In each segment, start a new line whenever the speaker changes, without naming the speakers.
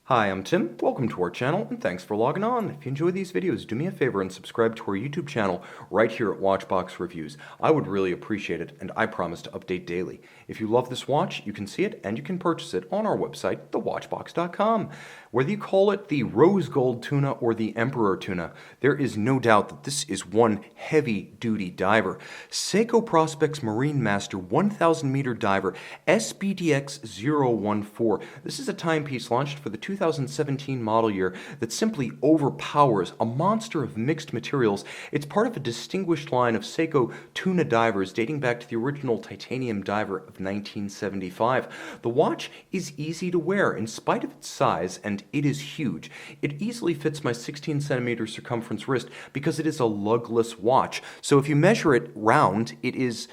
Hi, I'm Tim. Welcome to our channel, and thanks for logging on. If you enjoy these videos, do me a favor and subscribe to our YouTube channel right here at Watchbox Reviews. I would really appreciate it, and I promise to update daily. If you love this watch, you can see it and you can purchase it on our website, thewatchbox.com. Whether you call it the Rose Gold Tuna or the Emperor Tuna, there is no doubt that this is one heavy-duty diver. Seiko Prospex Marine Master 1000 meter diver SBDX014. This is a timepiece launched for the 2017 model year that simply overpowers a monster of mixed materials. It's part of a distinguished line of Seiko Tuna divers dating back to the original titanium diver of 1975. The watch is easy to wear in spite of its size, and it is huge. It easily fits my 16 centimeter circumference wrist because it is a lugless watch. So if you measure it round, it is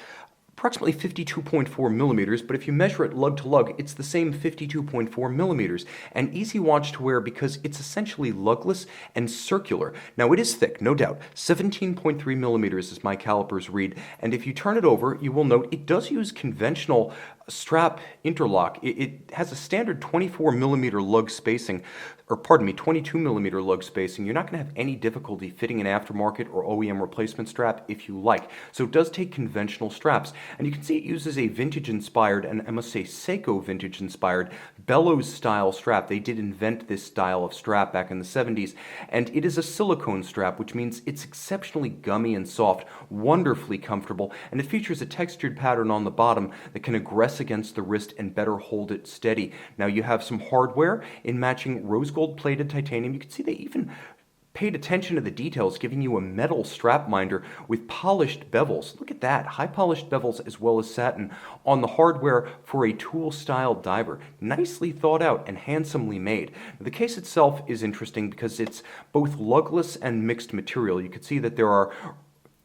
approximately 52.4 millimeters, but if you measure it lug to lug, it's the same 52.4 millimeters. An easy watch to wear because it's essentially lugless and circular. Now it is thick, no doubt. 17.3 millimeters is my calipers read, and if you turn it over, you will note it does use conventional strap interlock. It has a standard 24 millimeter lug spacing, or pardon me, 22 millimeter lug spacing. You're not going to have any difficulty fitting an aftermarket or OEM replacement strap if you like. So it does take conventional straps. And you can see it uses a vintage inspired, and I must say Seiko vintage inspired, bellows style strap. They did invent this style of strap back in the 70s. And it is a silicone strap, which means it's exceptionally gummy and soft, wonderfully comfortable, and it features a textured pattern on the bottom that can aggress against the wrist and better hold it steady. Now you have some hardware in matching rose gold plated titanium. You can see they even paid attention to the details, giving you a metal strap minder with polished bevels. Look at that, high polished bevels as well as satin on the hardware for a tool style diver. Nicely thought out and handsomely made. The case itself is interesting because it's both lugless and mixed material. You can see that there are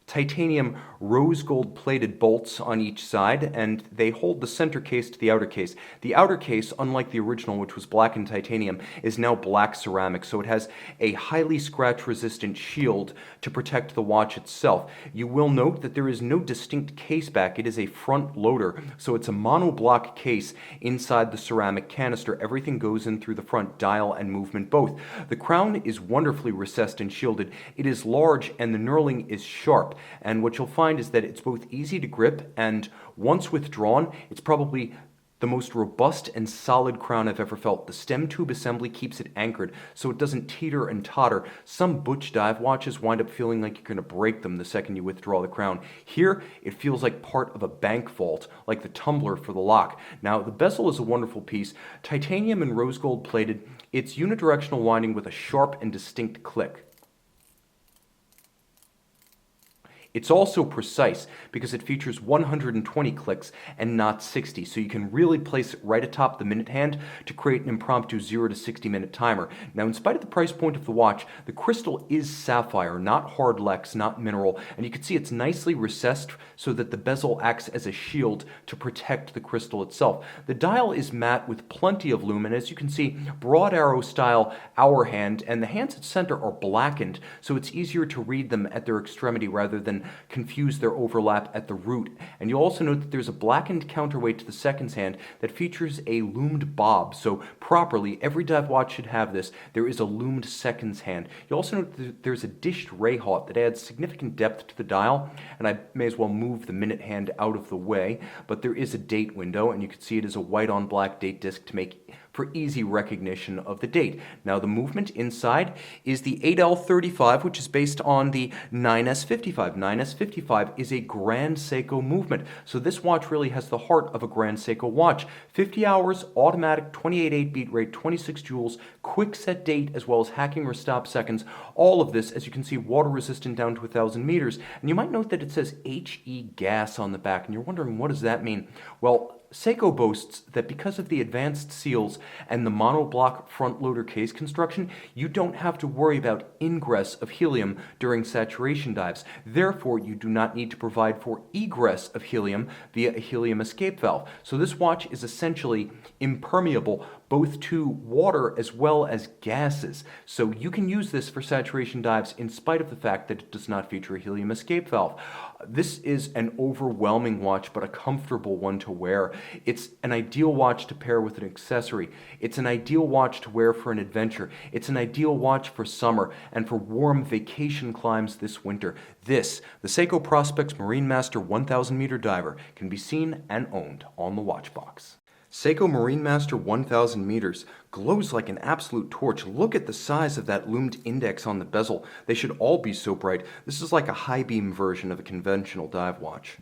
titanium rose gold plated bolts on each side, and they hold the center case to the outer case. The outer case, unlike the original, which was blackened titanium, is now black ceramic, so it has a highly scratch resistant shield to protect the watch itself. You will note that there is no distinct case back. It is a front loader, so it's a monoblock case inside the ceramic canister. Everything goes in through the front, dial and movement both. The crown is wonderfully recessed and shielded. It is large and the knurling is sharp. And what you'll find is that it's both easy to grip, and once withdrawn, it's probably the most robust and solid crown I've ever felt. The stem tube assembly keeps it anchored so it doesn't teeter and totter. Some butch dive watches wind up feeling like you're going to break them the second you withdraw the crown. Here, it feels like part of a bank vault, like the tumbler for the lock. Now, the bezel is a wonderful piece. Titanium and rose gold plated. It's unidirectional winding with a sharp and distinct click. It's also precise because it features 120 clicks and not 60, so you can really place it right atop the minute hand to create an impromptu 0 to 60 minute timer. Now, in spite of the price point of the watch, the crystal is sapphire, not hard lex, not mineral, and you can see it's nicely recessed so that the bezel acts as a shield to protect the crystal itself. The dial is matte with plenty of lumen. As you can see, broad arrow style hour hand, and the hands at center are blackened, so it's easier to read them at their extremity rather than confuse their overlap at the root. And you'll also note that there's a blackened counterweight to the seconds hand that features a loomed bob. So properly, every dive watch should have this. There is a loomed seconds hand. You'll also note that there's a dished ray haut that adds significant depth to the dial, and I may as well move the minute hand out of the way, but there is a date window, and you can see it is a white on black date disc to make for easy recognition of the date. Now, the movement inside is the 8L35, which is based on the 9S55. 9S55 is a Grand Seiko movement, so this watch really has the heart of a Grand Seiko watch. 50 hours, automatic, 28/8 beat rate, 26 joules, quick set date, as well as hacking or stop seconds. All of this, as you can see, water resistant down to 1,000 meters. And you might note that it says HE gas on the back, and you're wondering, what does that mean? Well, Seiko boasts that because of the advanced seals and the monoblock front loader case construction, you don't have to worry about ingress of helium during saturation dives. Therefore, you do not need to provide for egress of helium via a helium escape valve. So this watch is essentially impermeable both to water as well as gases. So you can use this for saturation dives in spite of the fact that it does not feature a helium escape valve. This is an overwhelming watch, but a comfortable one to wear. It's an ideal watch to pair with an accessory. It's an ideal watch to wear for an adventure. It's an ideal watch for summer and for warm vacation climbs this winter. This, the Seiko Prospex Marine Master 1000 meter diver, can be seen and owned on the watch box. Seiko Marine Master 1000 meters glows like an absolute torch. Look at the size of that loomed index on the bezel. They should all be so bright. This is like a high beam version of a conventional dive watch.